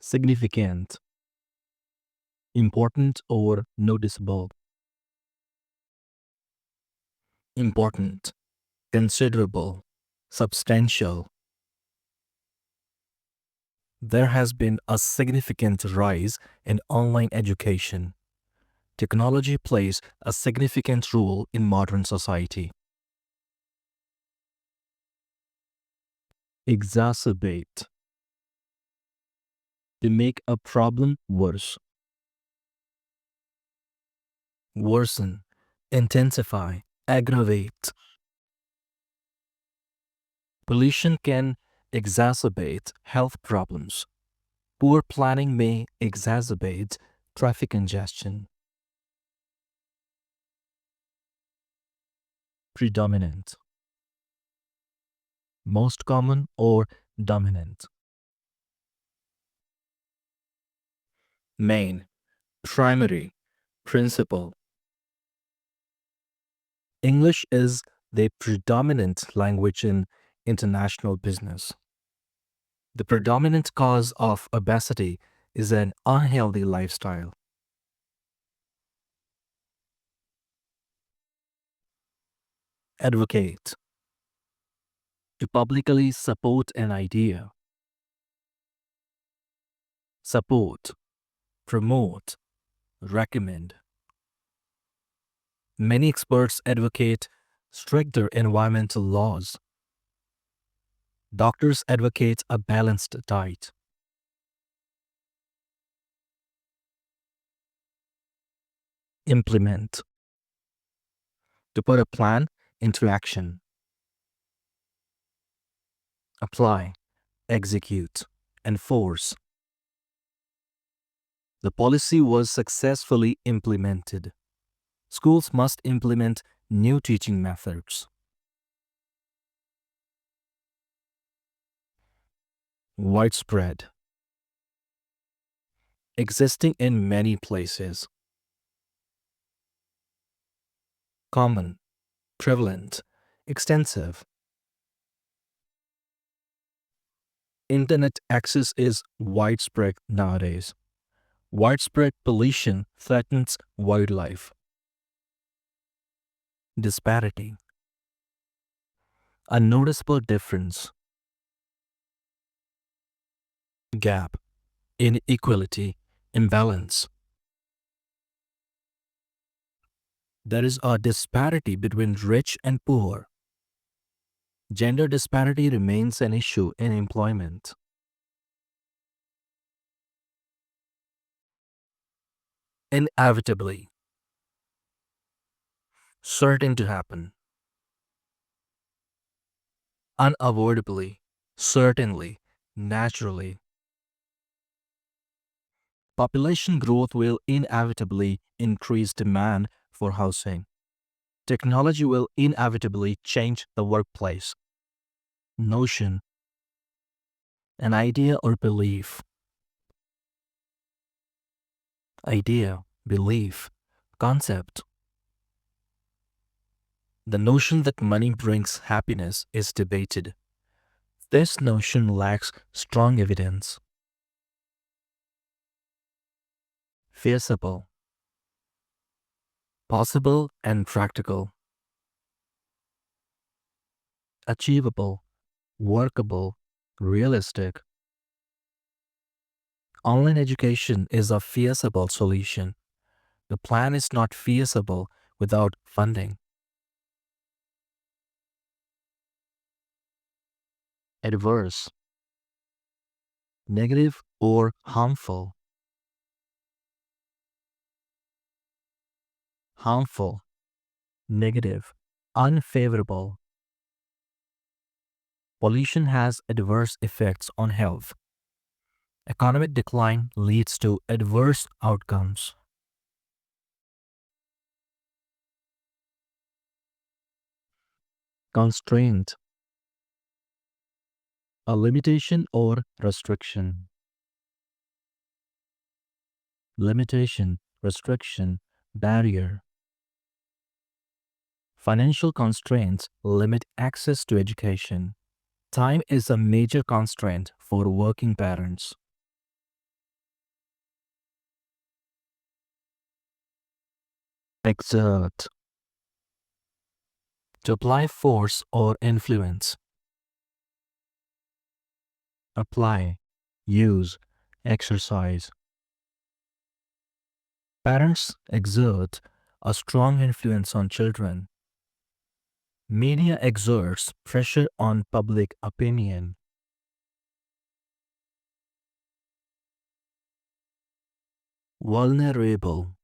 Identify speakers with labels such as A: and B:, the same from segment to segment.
A: significant, important or noticeable, important, considerable, substantial. There has been a significant rise in online education. Technology plays a significant role in modern society. Exacerbate, to make a problem worse. Worsen, intensify, aggravate. Pollution can exacerbate health problems. Poor planning may exacerbate traffic congestion. Predominant, most common or dominant. Main, primary, principal. English is the predominant language in international business. The predominant cause of obesity is an unhealthy lifestyle. Advocate, to publicly support an idea. Support, promote, recommend. Many experts advocate stricter environmental laws. Doctors advocate a balanced diet. Implement, to put a plan into action. Apply, execute, enforce. The policy was successfully implemented. Schools must implement new teaching methods. Widespread, existing in many places. Common, prevalent, extensive. Internet access is widespread nowadays. Widespread pollution threatens wildlife. Disparity, a noticeable difference. Gap, inequality, imbalance. There is a disparity between rich and poor. Gender disparity remains an issue in employment. Inevitably, certain to happen. Unavoidably, certainly, naturally. Population growth will inevitably increase demand for housing. Technology will inevitably change the workplace. Notion, an idea or belief. Idea, belief, concept. The notion that money brings happiness is debated. This notion lacks strong evidence. Feasible, possible and practical. Achievable, workable, realistic. Online education is a feasible solution. The plan is not feasible without funding. Adverse, negative or harmful. Harmful, negative, unfavorable. Pollution has adverse effects on health. Economic decline leads to adverse outcomes. Constraint, a limitation or restriction. Limitation, restriction, barrier. Financial constraints limit access to education. Time is a major constraint for working parents. Exert. To apply force or influence. Apply, use, exercise. Parents exert a strong influence on children. Media exerts pressure on public opinion. Vulnerable.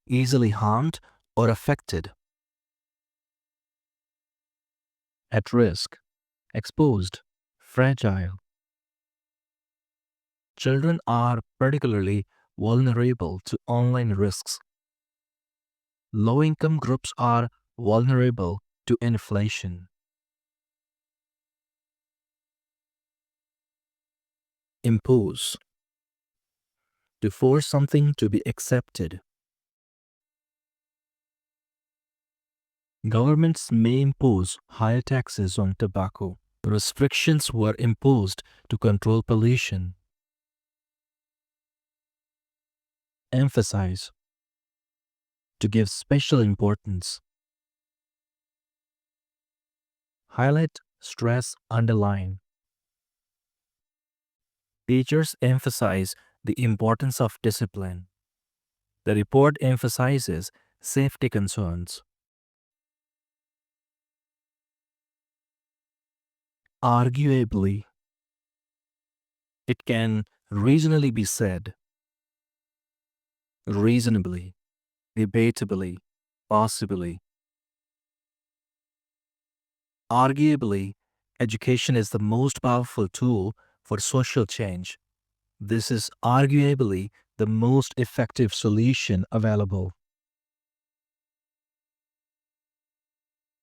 A: Easily harmed or affected. At risk. Exposed. Fragile. Children are particularly vulnerable to online risks. Low-income groups are vulnerable to inflation. Impose. To force something to be accepted. Governments may impose higher taxes on tobacco. Restrictions were imposed to control pollution. Emphasize. To give special importance. Highlight, stress, underline. Teachers emphasize the importance of discipline. The report emphasizes safety concerns. Arguably. It can reasonably be said. Reasonably. Debatably. Possibly. Arguably, education is the most powerful tool for social change. This is arguably the most effective solution available.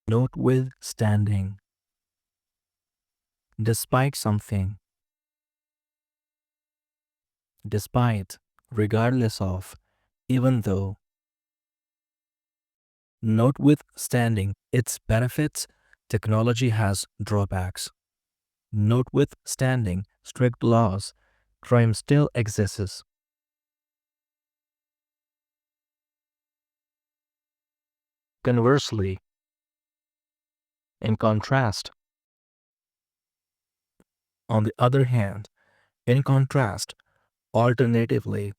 A: Notwithstanding. Despite something. Despite, regardless of, even though. Notwithstanding its benefits, technology has drawbacks. Notwithstanding strict laws, crime still exists. Conversely, in contrast, on the other hand, in contrast, alternatively,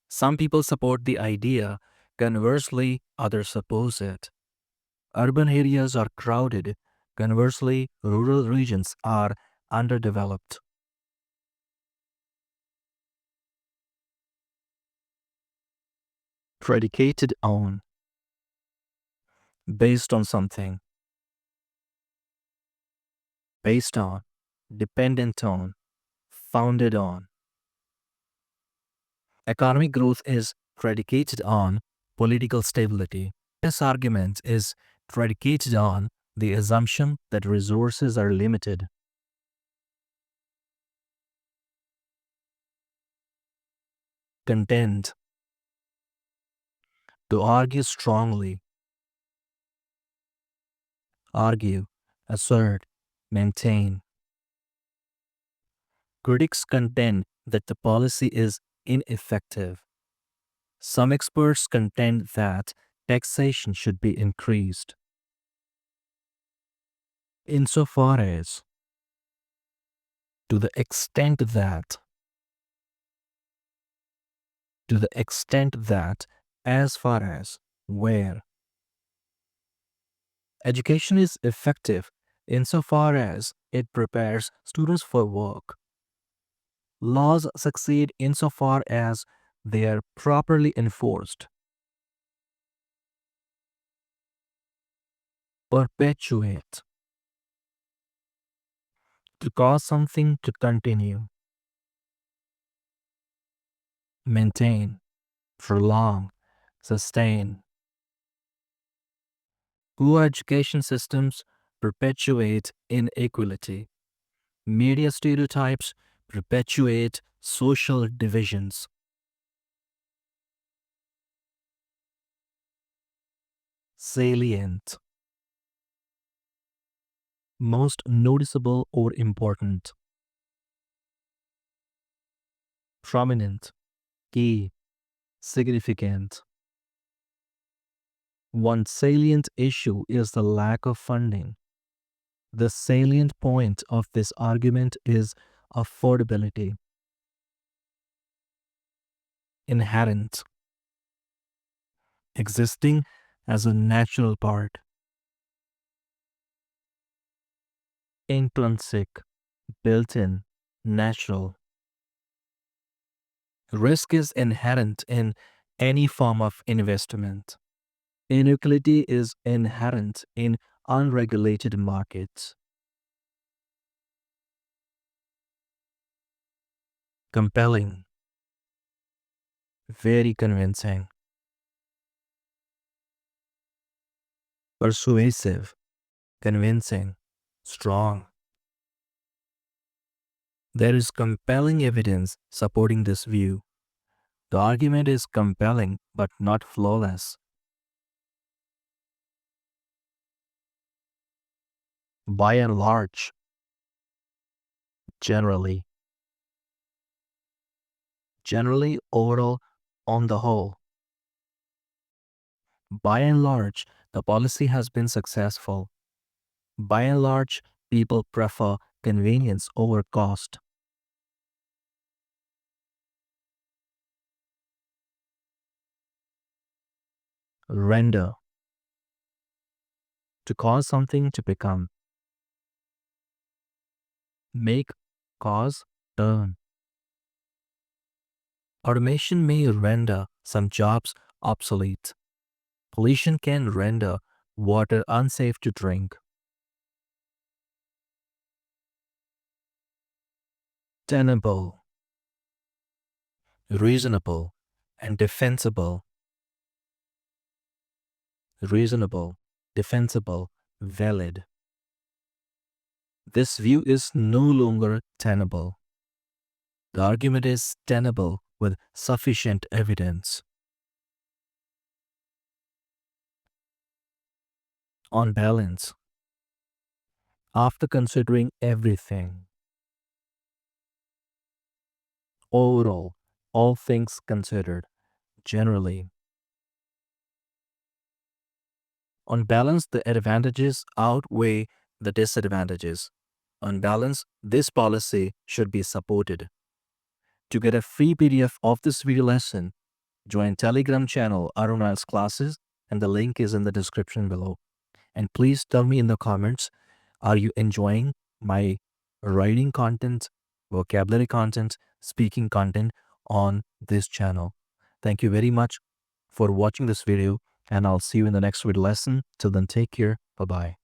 A: some people support the idea, conversely, others oppose it. Urban areas are crowded, conversely, rural regions are underdeveloped. Predicated on, based on something, based on, dependent on, founded on. Economic growth is predicated on political stability. This argument is predicated on the assumption that resources are limited. Contend. To argue strongly. Argue, assert, maintain. Critics contend that the policy is ineffective. Some experts contend that taxation should be increased. Insofar as, to the extent that, to the extent that, as far as, where. Education is effective insofar as it prepares students for work. Laws succeed insofar as they are properly enforced. Perpetuate. To cause something to continue. Maintain, prolong, sustain. Poor education systems perpetuate inequality. Media stereotypes perpetuate social divisions. Salient. Most noticeable or important. Prominent. Key, significant. One salient issue is the lack of funding. The salient point of this argument is affordability. Inherent, existing as a natural part. Intrinsic, built in, natural. Risk is inherent in any form of investment. Inequality is inherent in unregulated markets. Compelling, very convincing. Persuasive, convincing, strong. There is compelling evidence supporting this view. The argument is compelling but not flawless. By and large, generally, overall, on the whole. By and large, the policy has been successful. By and large, people prefer convenience over cost. Render, to cause something to become. Make, cause, turn. Automation may render some jobs obsolete. Pollution can render water unsafe to drink. Tenable, reasonable, and defensible. Reasonable, defensible, valid. This view is no longer tenable. The argument is tenable with sufficient evidence. On balance, after considering everything, overall, all things considered, generally, on balance, the advantages outweigh the disadvantages. On balance, this policy should be supported. To get a free PDF of this video lesson, join Telegram channel Arun IELTS Classes, and the link is in the description below. And please tell me in the comments, are you enjoying my writing content, vocabulary content, speaking content on this channel? Thank you very much for watching this video, and I'll see you in the next video lesson. Till then, take care. Bye-bye.